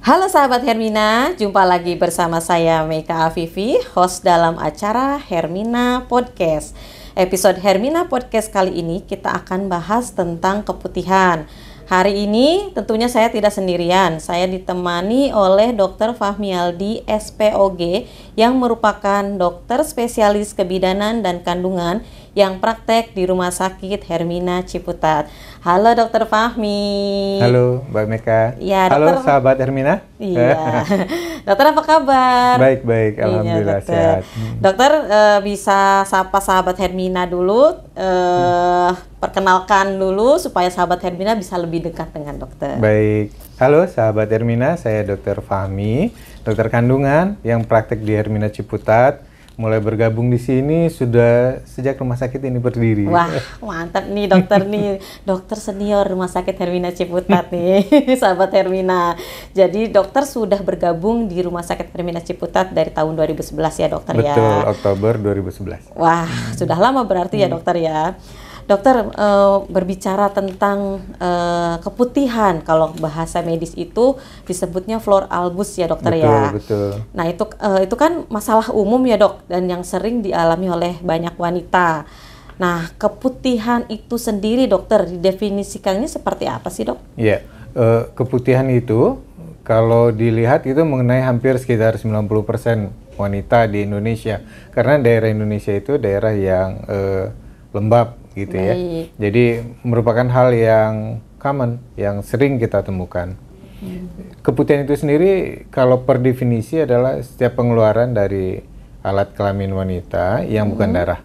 Halo sahabat Hermina, jumpa lagi bersama saya Meika Afifi, host dalam acara Hermina Podcast. Episode Hermina Podcast kali ini kita akan bahas tentang keputihan. Hari ini tentunya saya tidak sendirian, saya ditemani oleh Dr. Fahmi Aldi, SPOG, yang merupakan dokter spesialis kebidanan dan kandungan yang praktek di Rumah Sakit Hermina Ciputat. Halo Dr. Fahmi. Halo Mbak Meka. Ya, halo sahabat Hermina. Iya. Dokter apa kabar? Baik, alhamdulillah dokter. sehat. Dokter bisa sapa sahabat Hermina dulu, perkenalkan dulu supaya sahabat Hermina bisa lebih dekat dengan dokter. Baik, halo sahabat Hermina, saya Dr. Fahmi, dokter kandungan yang praktek di Hermina Ciputat. Mulai bergabung di sini sudah sejak rumah sakit ini berdiri. Wah, mantap nih dokter nih, dokter senior Rumah Sakit Hermina Ciputat nih, sahabat Hermina. Jadi dokter sudah bergabung di Rumah Sakit Hermina Ciputat dari tahun 2011 ya dokter. Betul, ya. Betul, Oktober 2011. Wah, sudah lama berarti ya dokter ya. Dokter, berbicara tentang keputihan, kalau bahasa medis itu disebutnya flor albus ya dokter. Betul, ya. Betul. Nah itu kan masalah umum ya dok, dan yang sering dialami oleh banyak wanita. Nah keputihan itu sendiri dokter didefinisikannya seperti apa sih dok? Iya, keputihan itu kalau dilihat itu mengenai hampir sekitar 90% wanita di Indonesia. Karena daerah Indonesia itu daerah yang lembab gitu. Baik. Ya. Jadi merupakan hal yang common, yang sering kita temukan. Keputihan itu sendiri kalau per definisi adalah setiap pengeluaran dari alat kelamin wanita yang bukan darah.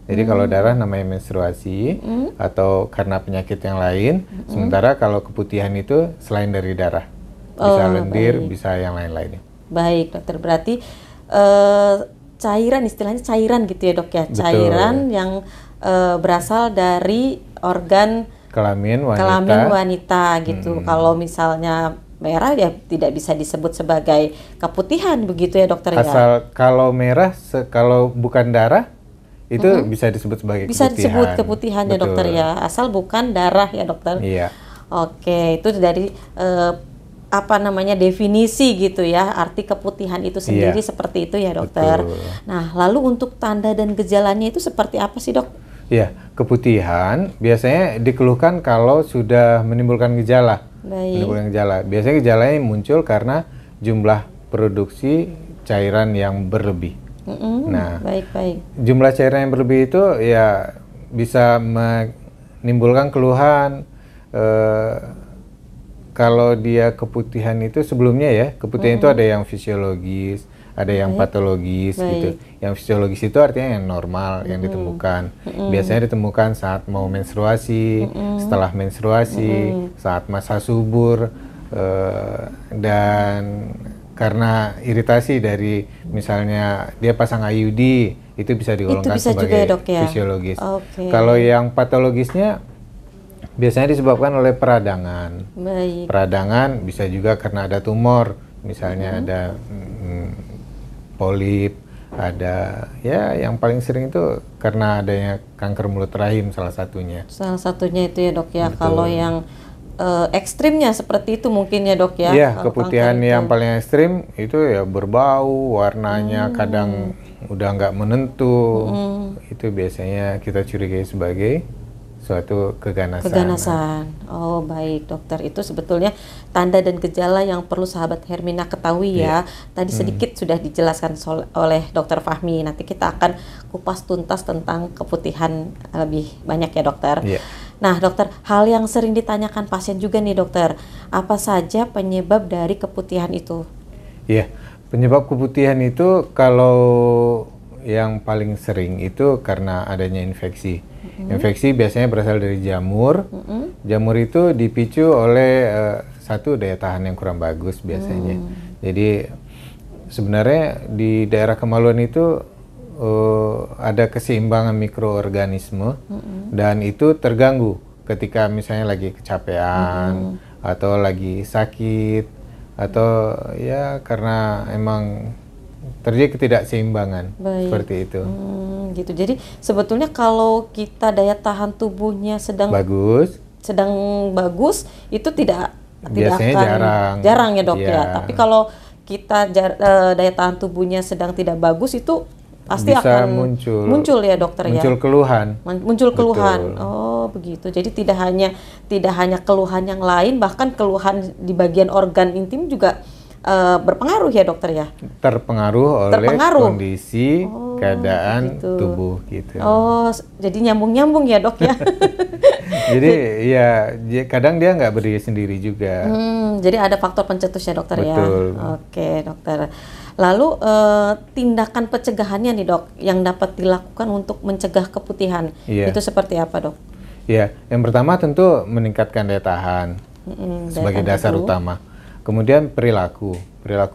Jadi kalau darah namanya menstruasi atau karena penyakit yang lain. Sementara kalau keputihan itu selain dari darah, bisa lendir, bisa yang lain-lainnya. Baik dokter, berarti cairan, istilahnya cairan gitu ya dok ya. Betul. Cairan yang berasal dari organ kelamin wanita gitu. Kalau misalnya merah ya tidak bisa disebut sebagai keputihan begitu ya dokter. Asal kalau merah, kalau bukan darah itu bisa disebut sebagai bisa keputihan. Disebut keputihan ya dokter ya, asal bukan darah ya dokter. Iya. Oke, itu dari definisi gitu ya, arti keputihan itu sendiri seperti itu ya dokter. Betul. Nah lalu untuk tanda dan gejalanya itu seperti apa sih dok? Ya, keputihan biasanya dikeluhkan kalau sudah menimbulkan gejala. Baik. Menimbulkan gejala. Biasanya gejalanya muncul karena jumlah produksi cairan yang berlebih. Nah, baik. Jumlah cairan yang berlebih itu ya bisa menimbulkan keluhan. Kalau dia keputihan itu sebelumnya ya, keputihan itu ada yang fisiologis, ada yang patologis gitu. Yang fisiologis itu artinya yang normal, yang ditemukan. Biasanya ditemukan saat mau menstruasi, setelah menstruasi, saat masa subur, dan karena iritasi dari misalnya dia pasang IUD, itu bisa digolongkan sebagai fisiologis. Okay. Kalau yang patologisnya biasanya disebabkan oleh peradangan. Baik. Peradangan bisa juga karena ada tumor, misalnya ada polip, ada ya yang paling sering itu karena adanya kanker mulut rahim salah satunya. Salah satunya itu ya dok ya. Betul. Kalau yang ekstrimnya seperti itu mungkin ya dok ya. Iya, keputihan yang paling ekstrim itu ya berbau, warnanya kadang udah nggak menentu. Itu biasanya kita curigai sebagai suatu keganasan. Oh baik dokter, itu sebetulnya tanda dan gejala yang perlu sahabat Hermina ketahui ya. Tadi sedikit sudah dijelaskan oleh dokter Fahmi. Nanti kita akan kupas tuntas tentang keputihan lebih banyak ya dokter. Nah dokter, hal yang sering ditanyakan pasien juga nih dokter, apa saja penyebab dari keputihan itu? Iya, penyebab keputihan itu kalau yang paling sering itu karena adanya infeksi. Infeksi biasanya berasal dari jamur. Jamur itu dipicu oleh satu daya tahan yang kurang bagus biasanya. Jadi sebenarnya di daerah kemaluan itu ada keseimbangan mikroorganisme dan itu terganggu ketika misalnya lagi kecapean atau lagi sakit atau ya karena emang terjadi ketidakseimbangan. Seperti itu. Gitu. Jadi sebetulnya kalau kita daya tahan tubuhnya sedang bagus, itu tidak biasanya jarang ya dok Iya. ya. Tapi kalau kita daya tahan tubuhnya sedang tidak bagus itu pasti bisa akan muncul ya dokter ya. muncul keluhan. Muncul keluhan. Betul. Oh begitu. Jadi tidak hanya keluhan yang lain, bahkan keluhan di bagian organ intim juga berpengaruh ya dokter ya. Terpengaruh oleh kondisi keadaan begitu. tubuh gitu. Oh jadi nyambung ya dok ya. Jadi ya kadang dia nggak berdiri sendiri juga. Jadi ada faktor pencetus ya dokter. Betul. Ya. Oke dokter. Lalu tindakan pencegahannya nih dok, yang dapat dilakukan untuk mencegah keputihan, itu seperti apa dok? Ya, yang pertama tentu meningkatkan daya tahan sebagai dasar utama. Kemudian perilaku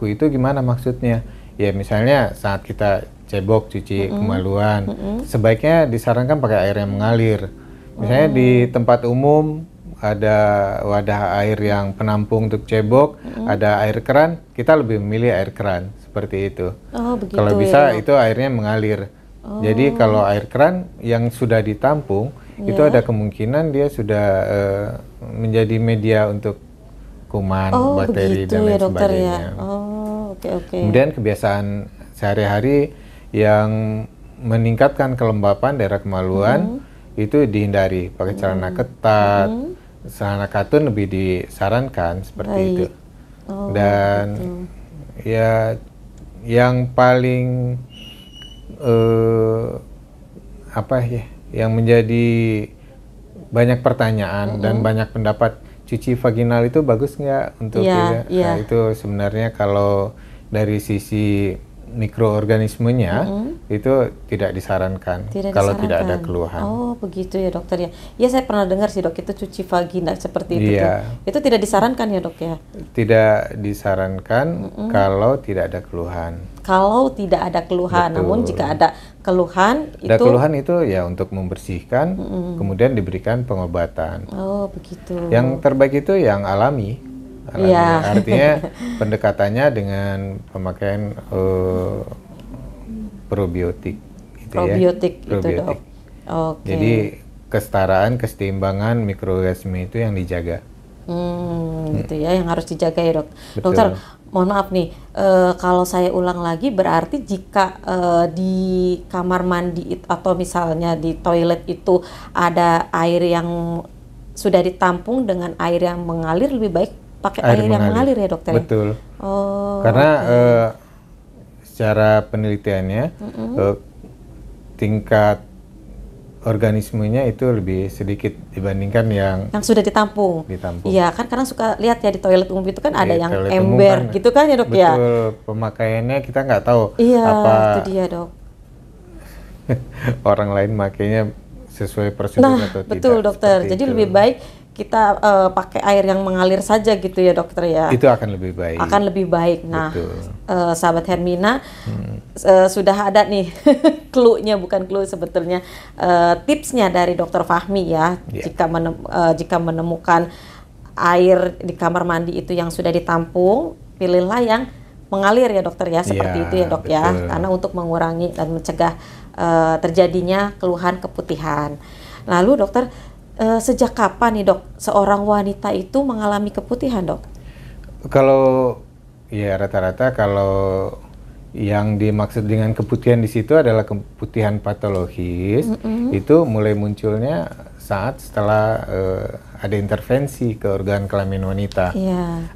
itu gimana maksudnya? Ya misalnya saat kita cebok, cuci kemaluan, sebaiknya disarankan pakai air yang mengalir. Misalnya di tempat umum ada wadah air yang penampung untuk cebok, ada air keran, kita lebih memilih air keran seperti itu. Oh, begitu, kalau bisa ya, itu airnya mengalir. Jadi kalau air keran yang sudah ditampung, itu ada kemungkinan dia sudah menjadi media untuk kuman, bakteri dan lain sebagainya. Ya. Oke. Kemudian kebiasaan sehari-hari yang meningkatkan kelembapan daerah kemaluan itu dihindari, pakai celana ketat, celana katun lebih disarankan seperti itu. Dan ya yang paling yang menjadi banyak pertanyaan dan banyak pendapat, cuci vaginal itu bagus nggak untuk Nah, itu sebenarnya kalau dari sisi mikroorganismenya itu tidak disarankan kalau tidak ada keluhan. Oh begitu ya dokter ya. Ya saya pernah dengar sih dok, itu cuci vagina seperti itu tuh. Itu tidak disarankan ya dok ya? Tidak disarankan kalau tidak ada keluhan. Kalau tidak ada keluhan. Betul. Namun jika ada keluhan itu ya untuk membersihkan, kemudian diberikan pengobatan. Oh begitu. Yang terbaik itu yang alami. Artinya pendekatannya dengan pemakaian probiotik gitu probiotik ya. Itu dok. Okay. Jadi kesetaraan, keseimbangan mikroorganisme itu yang dijaga. Gitu ya, yang harus dijaga ya dok. Betul. Dokter, mohon maaf nih, kalau saya ulang lagi, berarti jika di kamar mandi atau misalnya di toilet itu ada air yang sudah ditampung dengan air yang mengalir, lebih baik pakai air yang mengalir ya dokter? Betul. Karena secara penelitiannya tingkat organismenya itu lebih sedikit dibandingkan yang sudah ditampung. Iya kan, karena suka lihat ya di toilet umum itu kan ada yang ember gitu kan ya dok ya. Betul, pemakaiannya kita nggak tahu apa itu dia dok. Orang lain makainya sesuai prosedur atau tidak. Betul dokter. Jadi lebih baik kita pakai air yang mengalir saja gitu ya dokter ya. Itu akan lebih baik. Akan lebih baik. Nah, sahabat Hermina, sudah ada nih clue-nya, bukan clue sebetulnya, tipsnya dari Dokter Fahmi ya. Jika menemukan air di kamar mandi itu yang sudah ditampung, pilihlah yang mengalir ya dokter ya, seperti itu ya dok ya. Karena untuk mengurangi dan mencegah terjadinya keluhan keputihan. Lalu dokter, sejak kapan nih dok seorang wanita itu mengalami keputihan dok? Kalau ya rata-rata kalau yang dimaksud dengan keputihan di situ adalah keputihan patologis, itu mulai munculnya saat setelah ada intervensi ke organ kelamin wanita.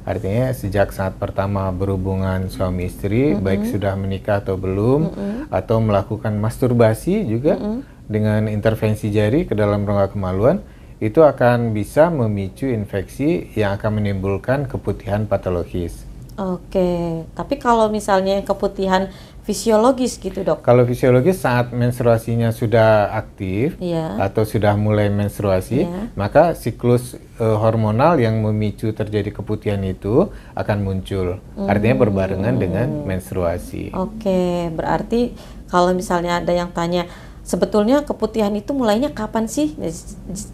Artinya sejak saat pertama berhubungan suami istri, baik sudah menikah atau belum, atau melakukan masturbasi juga dengan intervensi jari ke dalam rongga kemaluan, itu akan bisa memicu infeksi yang akan menimbulkan keputihan patologis. Oke, tapi kalau misalnya keputihan fisiologis gitu dok? Kalau fisiologis saat menstruasinya sudah aktif atau sudah mulai menstruasi, maka siklus hormonal yang memicu terjadi keputihan itu akan muncul. Artinya berbarengan dengan menstruasi. Oke, berarti kalau misalnya ada yang tanya, sebetulnya keputihan itu mulainya kapan sih?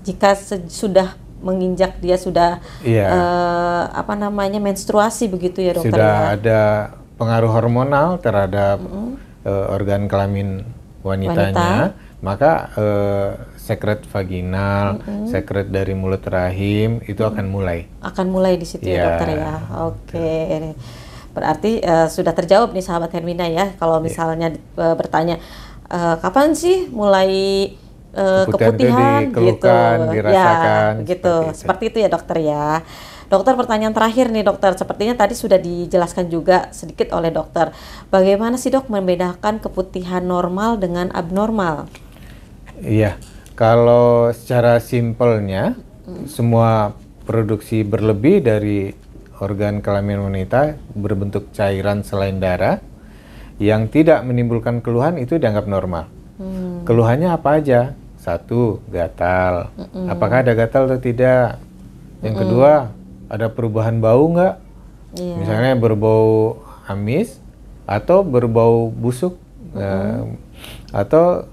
Jika sudah menginjak dia sudah menstruasi begitu ya dokter? Sudah ada pengaruh hormonal terhadap organ kelamin wanitanya, maka sekret vaginal, sekret dari mulut rahim itu akan mulai. Akan mulai di situ ya Ya. dokter ya. Oke. Berarti sudah terjawab nih sahabat Hermina ya. Kalau misalnya bertanya kapan sih mulai keputihan gitu, dikeluhkan, dirasakan, ya, gitu. Seperti itu ya dokter ya. Dokter, pertanyaan terakhir nih dokter, sepertinya tadi sudah dijelaskan juga sedikit oleh dokter. Bagaimana sih dok membedakan keputihan normal dengan abnormal? Iya, kalau secara simpelnya semua produksi berlebih dari organ kelamin wanita berbentuk cairan selain darah yang tidak menimbulkan keluhan itu dianggap normal. Keluhannya apa aja? Satu, gatal. Apakah ada gatal atau tidak? Yang kedua, ada perubahan bau nggak? Iya. Misalnya berbau amis atau berbau busuk. Atau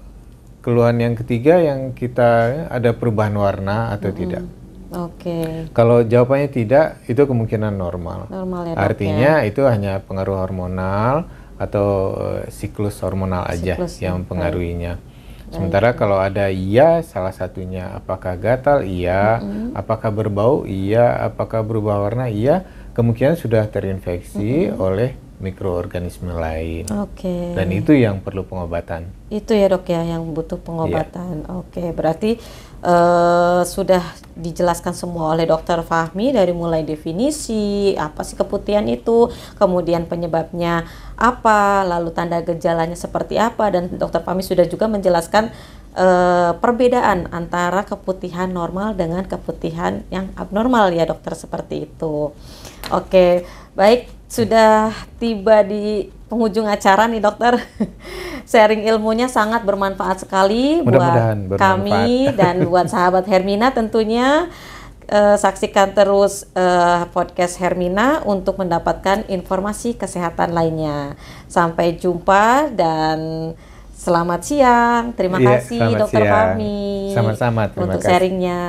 keluhan yang ketiga yang kita ada perubahan warna atau tidak. Oke. Kalau jawabannya tidak, itu kemungkinan normal. Normal ya dok. Artinya itu hanya pengaruh hormonal atau siklus hormonal aja Siklus, yang mempengaruhinya. Sementara kalau ada iya, salah satunya apakah gatal, iya, apakah berbau, iya, apakah berubah warna, iya, kemungkinan sudah terinfeksi oleh mikroorganisme lain. Oke. Dan itu yang perlu pengobatan. Itu ya dok ya yang butuh pengobatan. Oke, berarti sudah dijelaskan semua oleh dokter Fahmi dari mulai definisi apa sih keputihan itu, kemudian penyebabnya apa, lalu tanda gejalanya seperti apa, dan dokter Fahmi sudah juga menjelaskan perbedaan antara keputihan normal dengan keputihan yang abnormal ya dokter, seperti itu. Oke, baik, sudah tiba di penghujung acara nih dokter. Sharing ilmunya sangat bermanfaat sekali buat kami dan buat sahabat Hermina tentunya. Saksikan terus podcast Hermina untuk mendapatkan informasi kesehatan lainnya. Sampai jumpa dan selamat siang. Terima kasih dokter Fahmi sama-sama, terima untuk kasih. sharingnya.